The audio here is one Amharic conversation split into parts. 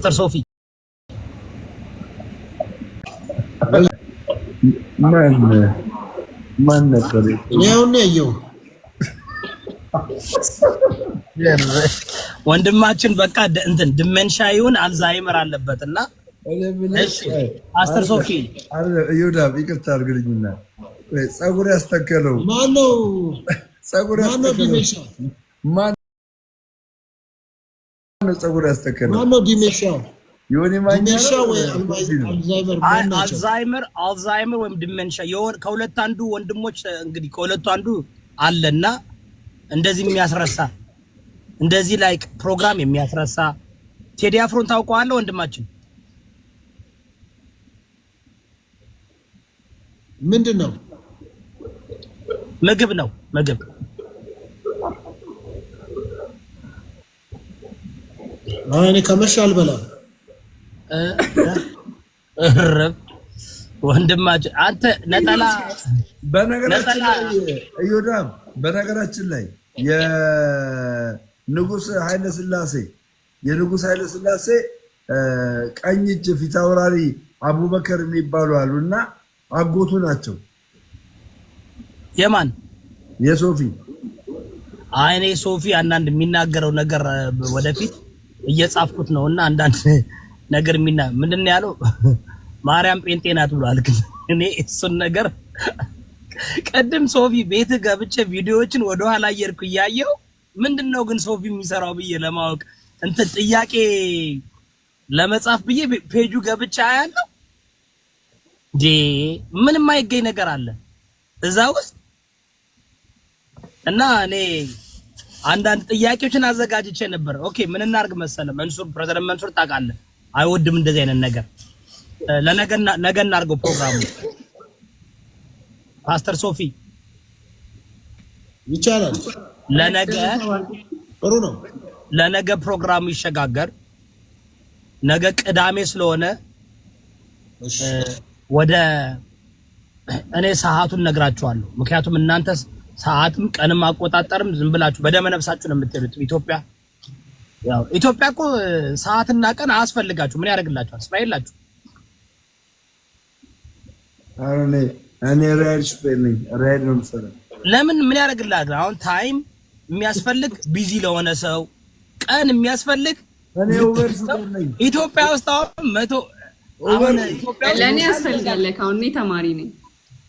Pastor Sophie. Man ነበር ነው ወንድማችን በቃ እንትን ድመንሻ ይሁን አልዛይመር አለበትና እሺ ፓስተር ሶፊ ይሁዳ ይቅርታ አድርግልኝና ጸጉር ያስተከለው ማነው ጸጉር ያስተከለው ማነው ጸጉር ያስተከለው ማነው ዲሜሻ ይሁን ማኛው አልዛይመር ወይም ድመንሻ ይሁን ከሁለት አንዱ ወንድሞች እንግዲህ ከሁለቱ አንዱ አለና እንደዚህ የሚያስረሳ እንደዚህ ላይክ ፕሮግራም የሚያስረሳ ቴዲ አፍሮን ታውቀዋለህ ወንድማችን? ምንድነው? ምግብ ነው ምግብ እኔ ከመሻል በላም ወንድማችን አንተ ነጠላ በነገራችን ላይ የንጉስ ኃይለ ሥላሴ ቀኝ እጅ ፊት አውራሪ አቡበከር የሚባሉ አሉና አጎቱ ናቸው። የማን? የሶፊ አይኔ ሶፊ አንዳንድ የሚናገረው ነገር ወደፊት እየጻፍኩት ነውና አንዳንድ ነገር ምንድነው ያለው ማርያም ጴንጤ ናት ብሏል። ግን እኔ እሱን ነገር ቀደም ሶፊ ቤት ገብቼ ቪዲዮዎችን ወደ ኋላ እየርኩ ያያየው ምንድነው ግን ሶፊ የሚሰራው ብዬ ለማወቅ እንትን ጥያቄ ለመጻፍ ብዬ ፔጁ ገብቼ አያለው ምንም አይገኝ ነገር አለ እዛ ውስጥ እና እኔ አንዳንድ ጥያቄዎችን አዘጋጅቼ ነበር። ኦኬ ምን እናርግ መሰለ ፕሬዝዳንት መንሱር ታውቃለህ አይወድም እንደዚህ አይነት ነገር ነገ እናርገው ፕሮግራሙ ፓስተር ሶፊ ይቻላል ለነገ ጥሩ ነው ለነገ ፕሮግራሙ ይሸጋገር ነገ ቅዳሜ ስለሆነ ወደ እኔ ሰዓቱን ነግራችኋለሁ ምክንያቱም እናንተ ሰዓትም ቀንም አቆጣጠርም ዝም ብላችሁ በደመ ነፍሳችሁ ነው የምትሄዱት ኢትዮጵያ እኮ ሰዓትና ቀን አያስፈልጋችሁ ምን ያደርግላችኋል ስራ የላችሁ እኔ ራይድ ሹፌር ነኝ ራይድ ነው የምሰራው ለምን ምን ያደርግላል አሁን ታይም የሚያስፈልግ ቢዚ ለሆነ ሰው ቀን የሚያስፈልግ እኔ ኡበር ሹፌር ነኝ ኢትዮጵያ ውስጥ አሁን ኢትዮጵያ ለኔ ያስፈልጋል አሁን እኔ ተማሪ ነኝ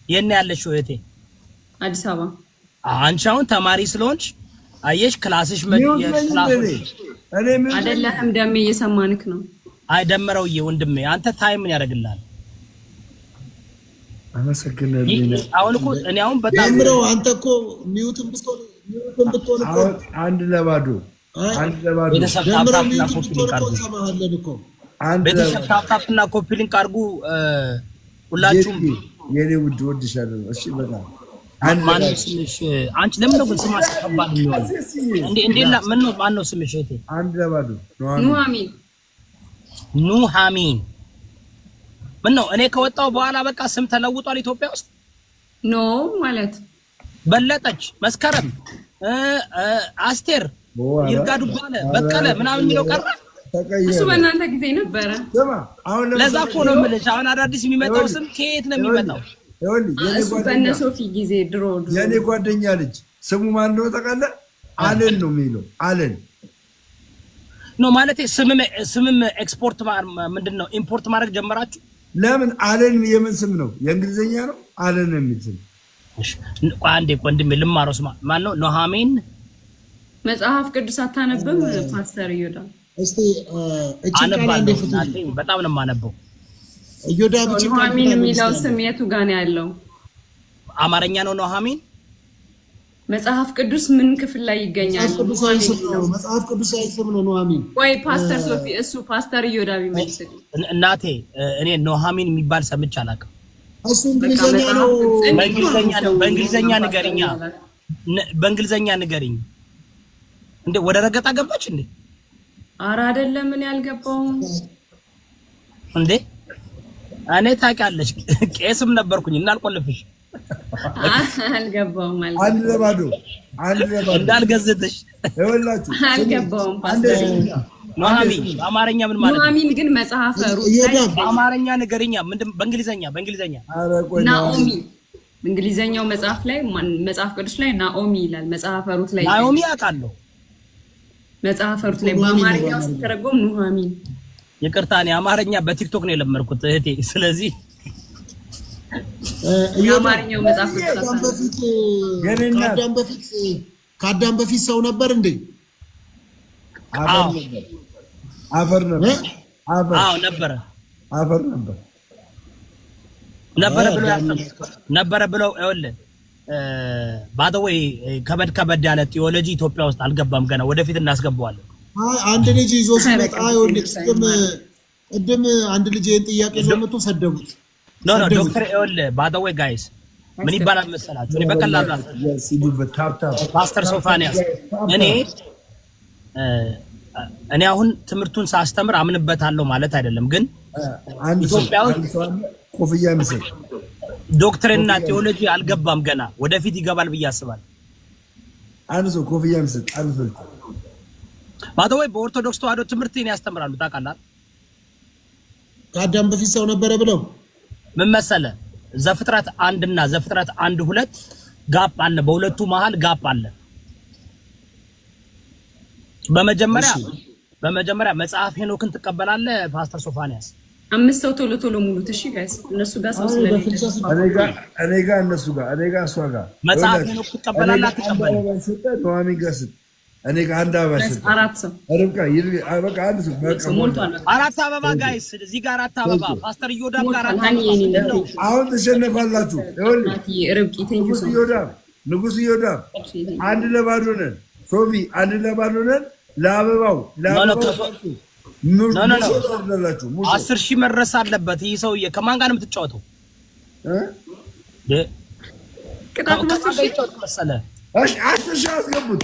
የኔ ያለሽው እህቴ አዲስ አበባ አንቺ አሁን ተማሪ ስለሆንሽ አየሽ ክላስሽ አይደለም ደሜ እየሰማንክ ነው አይደመረው ወንድሜ አንተ ታይም ምን ያደርግላል አመሰግናለሁ አሁን እኮ እኔ አሁን በጣም ደምረው አንተ እኮ ሚውትም ብትሆን አንድ ለባዶ ቤተሰብና ኮፒ ሊንክ አድርጉ ሁላችሁም የኔ ውድ ወድሻለሁ እሺ በጣም ማነው ስምሽ አንቺ ለምን ነው ስማሽ ከባድ ነው እንዴላ ማን ነው ስምሽ እህቴ አንድ ለባዶ ኑሃሚን ምን ነው እኔ ከወጣው በኋላ በቃ ስም ተለውጧል ኢትዮጵያ ውስጥ ኖ ማለት በለጠች መስከረም አስቴር ይርጋዱ በቀለ ምናምን የሚለው ቀረ እሱ በእናንተ ጊዜ ነበረ ለዛ እኮ ነው የምልሽ አሁን አዳዲስ የሚመጣው ስም ከየት ነው የሚመጣው እሱ በእነ ሶፊ ጊዜ ድሮ የኔ ጓደኛ ልጅ ስሙ ማን ነው ታውቃለህ አለን ነው የሚለው አለን ኖ ማለት ስምም ኤክስፖርት ምንድነው ኢምፖርት ማድረግ ጀመራችሁ ለምን አለን የምን ስም ነው የእንግሊዘኛ ነው አለን የሚል ስም አንዴ ወንድሜ ልማረው ስማ ማን ነው ኑሃሚን መጽሐፍ ቅዱስ አታነብም ፓስተር ይወዳ እስቲ በጣም ነው የማነበው ይወዳ ኑሃሚን የሚለው ስም የቱ ጋር ነው ያለው አማርኛ ነው ኑሃሚን መጽሐፍ ቅዱስ ምን ክፍል ላይ ይገኛል መጽሐፍ ቅዱስ አይስም ነው ኑሃሚን ወይ ፓስተር ሶፊ እሱ ፓስተር ይወዳ ቢመስል እናቴ እኔ ኑሃሚን የሚባል ሰምቼ አላውቅም እሱ እንግሊዘኛ ነው በእንግሊዘኛ ንገሪኝ እንዴ ወደ ረገጣ ገባች እንዴ ኧረ አይደለም ምን ያልገባው እንዴ እኔ ታውቂያለሽ ቄስም ነበርኩኝ እና አልቆልፍሽ አልገባውም ማለት አንድ ለባዶ እንዳልገዝትሽ ይኸውላችሁ አልገባውም ፓስተር ኑሐሚን በአማርኛ ምን ማለት ነው? ኑሐሚን ግን መጽሐፈ ሩት ላይ በአማርኛ ንገረኛ። ምንድን በእንግሊዘኛ ናኦሚ በእንግሊዘኛው መጽሐፍ ቅዱስ ላይ ናኦሚ ይላል። መጽሐፈ ሩት ላይ ናኦሚ አውቃለሁ። መጽሐፈ ሩት ላይ በአማርኛው ሲተረጎም ኑሐሚን። ይቅርታ እኔ አማርኛ በቲክቶክ ነው የለመድኩት እህቴ። ስለዚህ የአማርኛው መጽሐፍ ከአዳም በፊት ሰው ነበር እንዴ? አፈር ነበር። አዎ ነበረ። አፈር ነበር ብለው ይኸውልህ ባደወይ ከበድ ያለ ቲዮሎጂ ኢትዮጵያ ውስጥ አልገባም ገና ወደፊት እናስገባዋለን። አንድ ልጅ ይዞ ሲመጣ ቅድም አንድ ልጅ ይሄን ጥያቄ ይዞ መጥቶ ሰደቡት። ኖ ዶክተር ይኸውልህ ባደወይ ጋይስ ምን ይባላል መሰላችሁ? እኔ በቀላሉ ፓስተር ሶፋንያስ እኔ አሁን ትምህርቱን ሳስተምር አምንበታለሁ ማለት አይደለም፣ ግን ኢትዮጵያ ውስጥ ኮፍያ ምስል ዶክትሪንና ቴዎሎጂ አልገባም ገና ወደፊት ይገባል ብዬ አስባለሁ። አንድ ሰው ኮፍያ ምስል ባደወይ በኦርቶዶክስ ተዋህዶ ትምህርትን ያስተምራሉ ታውቃለህ። ከአዳም በፊት ሰው ነበረ ብለው ምን መሰለህ ዘፍጥረት 1 እና ዘፍጥረት 1:2 ጋፕ አለ፣ በሁለቱ መሃል ጋፕ አለ። በመጀመሪያ መጽሐፍ ሄኖክን ትቀበላለህ ፓስተር ሶፋንያስ? 5 ሰው ቶሎ ሙሉት። እሺ ጋይስ እነሱ ጋር ሰው ስለሌለ እኔ ጋር እነሱ ጋር እኔ ጋር እሷ ጋር መጽሐፍ ሄኖክ ትቀበላለህ አትቀበልም? ኑሐሚን ጋር እኔ ጋር አንድ አበባ ሰጠ። 4 ሰው ርብቃ በቃ አንድ ሰው አራት አበባ ጋይስ እዚህ ጋር 4 አበባ ፓስተር ኢዮዳብ ጋር 4 አበባ። አሁን ተሸነፋላችሁ። ንጉስ ኢዮዳብ አንድ ለባዶ ነን። ሶፊ አንድ ለባዶ ነን። ለአበባው 10,000 መድረስ አለበት። ይህ ሰውዬ ከማን ጋር ነው የምትጫወተው? ቅጣት መሰለህ? እሺ 10,000 አስገቡት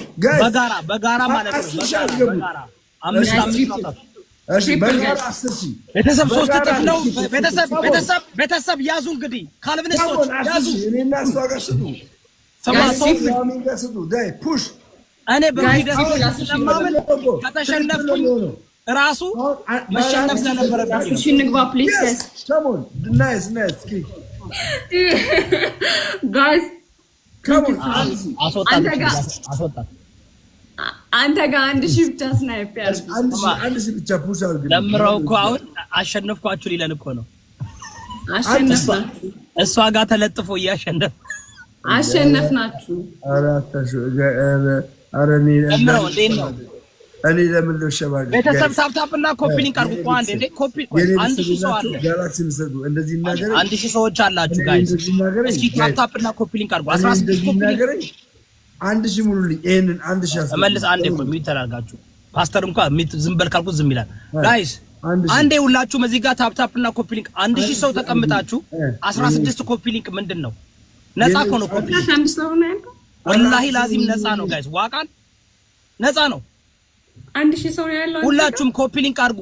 በጋራ ማለት ነው። በጋራ 5 እሺ በጋራ 10,000 ቤተሰብ 3 እጥፍ ነው። ቤተሰብ ያዙ እንግዲህ ካልቪኒስቶች ያዙ። እኔና እሷ ጋር ስጡ። ኑሐሚን ጋር ስጡ። ዳይ ፑሽ እኔ በሂደት ስለማምን ከተሸነፍኩኝ ራሱ መሸነፍ ስለነበረብኝ እሺ እንግባ ፕሊዝ ጋይስ ካሞን ናይስ ጋይስ አንተ ጋር 1,000 ብቻ ስናይፕ ያርግ 1,000 ብቻ ፑሽ አድርግ። ለምረው እኮ አሁን አሸነፍኳችሁ ሊለን እኮ ነው። አሸነፍናችሁ እሷ ጋር ተለጥፎ አሸነፍናችሁ። እኔ ለምን ልሸባገ ቤተሰብ ታፕታፕና ኮፒ ሊንክ አድርጉ። እኮ አንዴ ኮፒ 1,000 ሰው አለ። ጋላክሲ ምስሉ እንደዚህ ነገር 1,000 ሰዎች አላችሁ ጋይስ። እስኪ ታፕታፕና ኮፒ ሊንክ አድርጉ። 16 ኮፒ ሊንክ 1,000 ሙሉልኝ። ይሄንን 1,000 መልስ አንዴ እኮ የሚተራጋችሁ ፓስተር እንኳን ዝም በል ካልኩት ዝም ይላል። ጋይስ አንዴ ሁላችሁም እዚህ ጋር ታፕታፕና ኮፒ ሊንክ 1,000 ሰው ተቀምጣችሁ 16 ኮፒ ሊንክ ምንድን ነው? ነፃ እኮ ነው ኮፒ ሊንክ። ወላሂ ላዚም ነፃ ነው ጋይስ። ዋቃን ነፃ ነው። 1,000 ሰው ነው ያለው። ሁላችሁም ኮፒ ሊንክ አድርጉ፣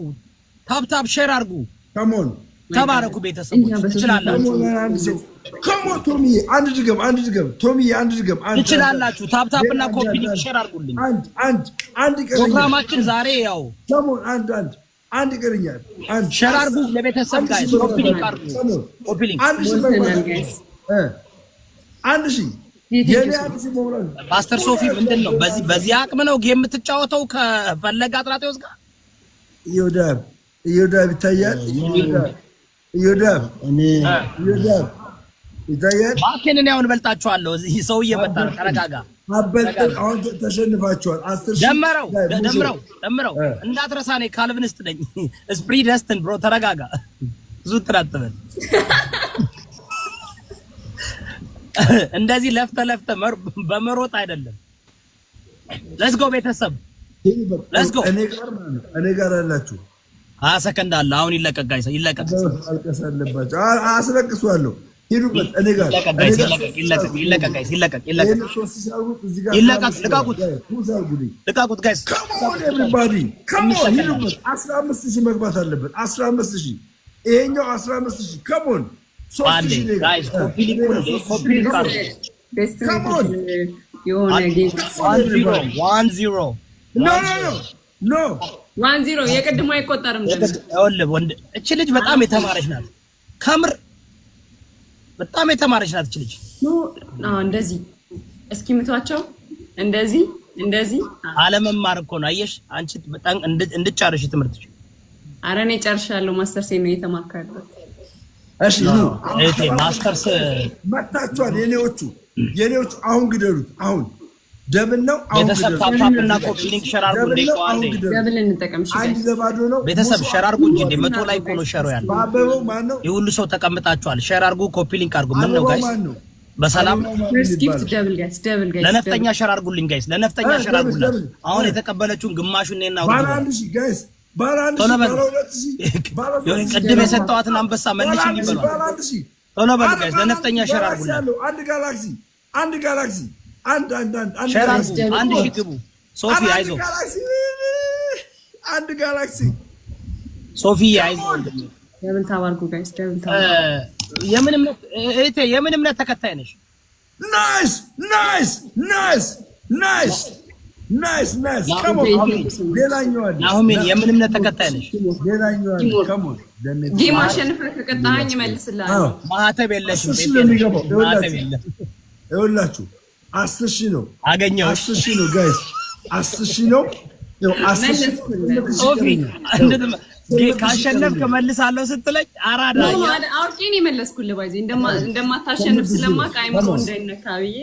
ታፕታፕ ሼር አድርጉ። ካሞን ተባረኩ ቤተሰቦች። ትችላላችሁ። ካሞን ቶሚዬ አንድ ድገም ቶሚዬ አንድ ድገም ትችላላችሁ። ታፕታፕና ኮፒ ሊንክ ሼር አድርጉልኝ። አንድ ቀረኛ ፕሮግራማችን ዛሬ ያው ካሞን አንድ ቀረኛ ሼር አድርጉ ለቤተሰብ ጋይስ። ኮፒ ሊንክ አድርጉ። ኮፒ ሊንክ 1,000 ፓስተር ሶፊ ምንድን ነው በዚህ አቅም ነው ጌም የምትጫወተው ከፈለገ አጥራጤውስ ጋር? ኢዮዳብ ይታያል። ኢዮዳብ ይታያል። ማከንን ያውን በልጣችኋለሁ። እዚህ ሰው እየመጣ ነው። ተረጋጋ። አበልጠን አሁን ተሸንፋችኋል። 10,000 ደምረው እንዳትረሳ። እኔ ካልቪኒስት ነኝ። ስፕሪደስትን ብሮ ተረጋጋ። ብዙ ትራጥበል እንደዚህ ለፍተ በመሮጥ አይደለም። ሌትስ ጎ ቤተሰብ ሌትስ ጎ። እኔ ጋር አላችሁ 20 ሰከንድ አለ። አሁን ይለቀቅ ጋይስ፣ ይለቀቅ። አልቀሳለባችሁ አስለቅሷለሁ። ሂዱበት። እኔ ጋር ይለቀቅ ጋይስ፣ ይለቀቅ ጋይስ፣ ይለቀቅ። ልቀቁት ጋይስ። ካሞን ኤቭሪባዲ ካሞን ሂዱበት። 15,000 መግባት አለበት። 15,000 ይሄኛው 15,000 ካሞን 3,000 ጋይስ። ኮፒ ሊንክ ካሞን የሆነ ጌም 1-0 ኖ 1-0 የቀድሞ አይቆጠርም። ይኸውልህ ወንድ እቺ ልጅ በጣም የተማረች ናት። ከምር በጣም የተማረች ናት እቺ ልጅ። እንደዚህ እስኪ ምቷቸው እንደዚህ አለመማር እኮ ነው። አየሽ አንቺ በጣም እንድትጨርሺ ትምህርትሽ። ኧረ እኔ ጨርሻለሁ። ማስተርስ ነው የተማርኩት። እሺ እቴ ማስተርስ መታችኋል። የኔዎቹ አሁን ግደሉት። አሁን ደብል ነው። አሁን ቤተሰብ ታፕታፕና ኮፒ ሊንክ ሸር አድርጉ። እንደው አንዴ ደብል እንጠቀም። አንድ ለባዶ ነው። ቤተሰብ ሸር አድርጉ እንጂ እንደ 100 ላይ እኮ ነው ሸር ያለው። ባበበው ማን ነው? ይሁሉ ሰው ተቀምጣችኋል። ሸር አድርጉ፣ ኮፒ ሊንክ አድርጉ። ምን ነው ጋይስ? በሰላም ጊፍት ደብል ጋይስ ለነፍጠኛ ሸር አድርጉልኝ ጋይስ። ለነፍጠኛ ሸር አድርጉልኝ። አሁን የተቀበለችውን ግማሹን እኔና አውዱ ባላንድ ሺ ጋይስ ባላንድ ሺ ባላንድ ሺ ቅድም የሰጠኋትን አንበሳ መልሽልኝ ብሏል። ቶሎ በሉ ጋይስ። ለነፍጠኛ ሸር አድርጉልኝ። አንድ ጋላክሲ ሸር አድርጉ። አንድ ሺህ ግቡ። ሶፊ አይዞ አንድ ጋላክሲ ሶፊ አይዞ ደብል ታባርጉ ጋይስ። ደብል ታባርጉ። የምን እምነት ተከታይ ነሽ? ናይስ ከሞን ናሆሜን የምን እምነት ተከታይ ነሽ? ጌም አሸንፈህ ከቀጣኸኝ እመልስልሃለሁ። ማህተብ የለሽም። ማህተብ የለም። ይኸውላችሁ 10 ሺህ ነው አገኘው። 10 ሺህ ነው ጋይስ 10 ሺህ ነው። ሶፊ ካሸነፍክ እመልሳለሁ ስትለኝ አራዳ አውቄ ነው የመለስኩልህ። ባይዜ እንደማታሸንፍ ስለማውቅ አይምሮ እንዳይነካ ብዬ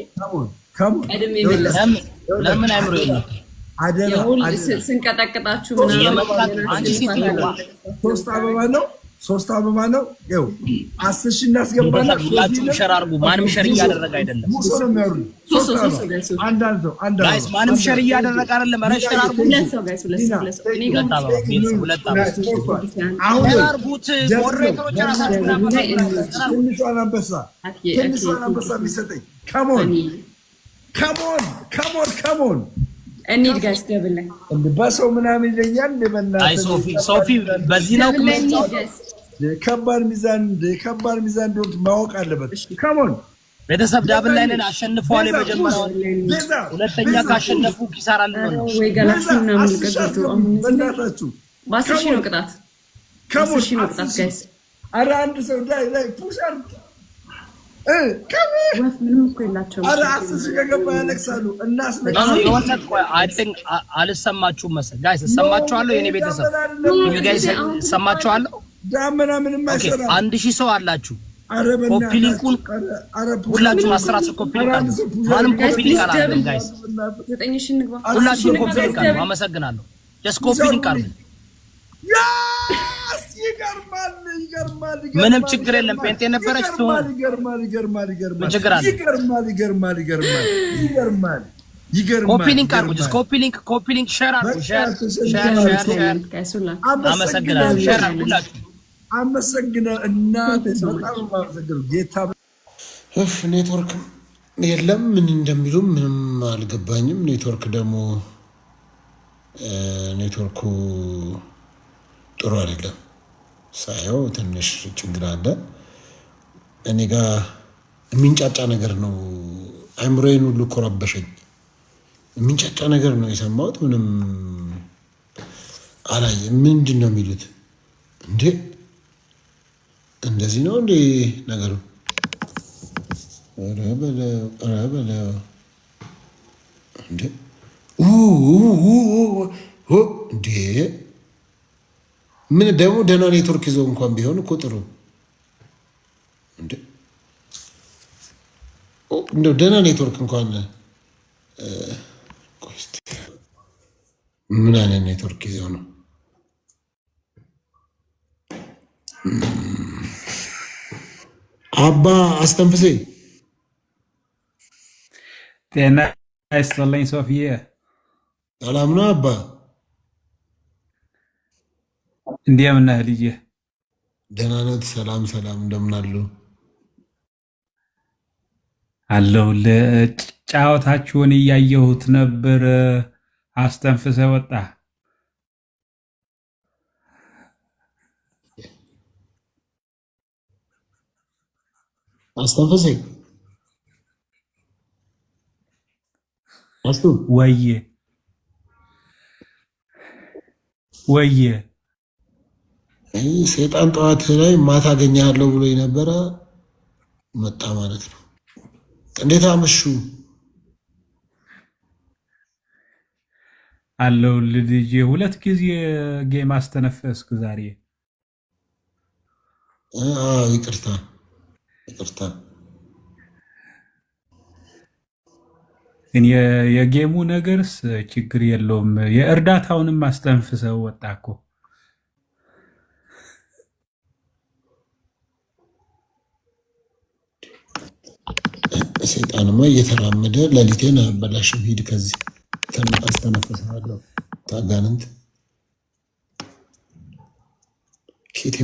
ቀድሜ የመለስኩልህ። ለምን አይምሮ የለም? ስንቀጠቅጣችሁ ምናምን ሶስት አበባ ነው። ይኸው 10 ሺህ እናስገባለን። ሁላችሁም ሸር አድርጉ። ማንም ሸር እያደረገ አይደለም። ጋይስ ማንም ሸር እያደረገ አይደለም። ኧረ ሸር አድርጉ። ሁለት አድርጉት። ሞዴሬተሮች ራሳችሁ ትንሿን አንበሳ የሚሰጠኝ ከሞን እንሂድ ጋይስ። ደብል ላይ በሰው ምናምን ይለኛል። አይ ሶፊ በዚህ ነው ከባድ ሚዛን እንደሆነ ማወቅ አለበት። ከሞን ቤተሰብ ዳብል ላይ ነን። አሸንፈዋል። የመጀመሪያው ሁለተኛ ካሸነፉ ኪሳራ ሊሆን ነው ወይ ጋላክሲና ምን ቀጥቶ በእናታችሁ በ10 ሺህ ነው ቅጣት። ከሞን ሺህ ነው ቅጣት ጋይስ። ኧረ አንድ ሰው ላይ ፑሽ አድርግ። ምንም እኮ የላቸውም። ኧረ 10 ሺህ ከገባ ያለቅሳሉ። አልሰማችሁም መሰለኝ ጋይስ። እሰማችኋለሁ። የኔ ቤተሰብ ጋይስ እሰማችኋለሁ። ዳመና ምንም አይሰራም። 1000 ሰው አላችሁ። ኮፒ ሊንኩን ሁላችሁም 10 ኮፒ ሊንክ አለ። ማንም ኮፒ ሊንክ አላለም ጋይስ። 9000 እንግባ። ሁላችሁም ኮፒ ሊንክ አለ። አመሰግናለሁ። ጀስት ኮፒ ሊንክ አለ። ይገርማል። ምንም ችግር የለም። ጴንጤ ነበረች ትሆን። ኮፒ ሊንክ አድርጉ። ጀስት ኮፒ ሊንክ ሼር አድርጉ። ሼር አመሰግናለሁ። ሼር አድርጉ ሁላችሁ። ኔትወርክ የለም። ምን እንደሚሉ ምንም አልገባኝም። ኔትወርክ ደግሞ ኔትወርኩ ጥሩ አይደለም። ሳየው ትንሽ ችግር አለ። እኔ ጋር የሚንጫጫ ነገር ነው። አይምሮዬን ሁሉ እኮ ረበሸኝ። የሚንጫጫ ነገር ነው የሰማሁት። ምንም አላየም። ምንድን ነው የሚሉት እንዴ? እንደዚህ ነው እንዴ ነገሩ? ኧረ በለው እንዴ! እንዴ! ምን ደግሞ ደህና ኔትወርክ ይዞ እንኳን ቢሆን እኮ ጥሩ እንዴ! እንደው ደህና ኔትወርክ እንኳን ምን አይነት ኔትወርክ ይዘው ነው? አባ አስተንፍሴ ጤና ይስጥልኝ ሶፊዬ። ሰላም ነው አባ? እንደምን ነህ ልጄ? ደህና ነህ? ሰላም እንደምን አሉ? አለሁልህ። ጫወታችሁን እያየሁት ነበር። አስተንፍሰ ወጣ። አስተንፍሴ ወዬ ወየ ሰይጣን ጠዋት ላይ ማታ አገኛለሁ ብሎ የነበረ መጣ ማለት ነው። እንዴት አመሹ? አለው ልጅ ሁለት ጊዜ ጌም አስተነፈስክ ዛሬ። ይቅርታ። ግን የጌሙ ነገርስ ችግር የለውም። የእርዳታውንም አስተንፍሰው ወጣ እኮ። ሰይጣንማ እየተራመደ ሌሊቴን አበላሽም። ሂድ ከዚህ አስተነፍሳለሁ። ታጋንንት ኬት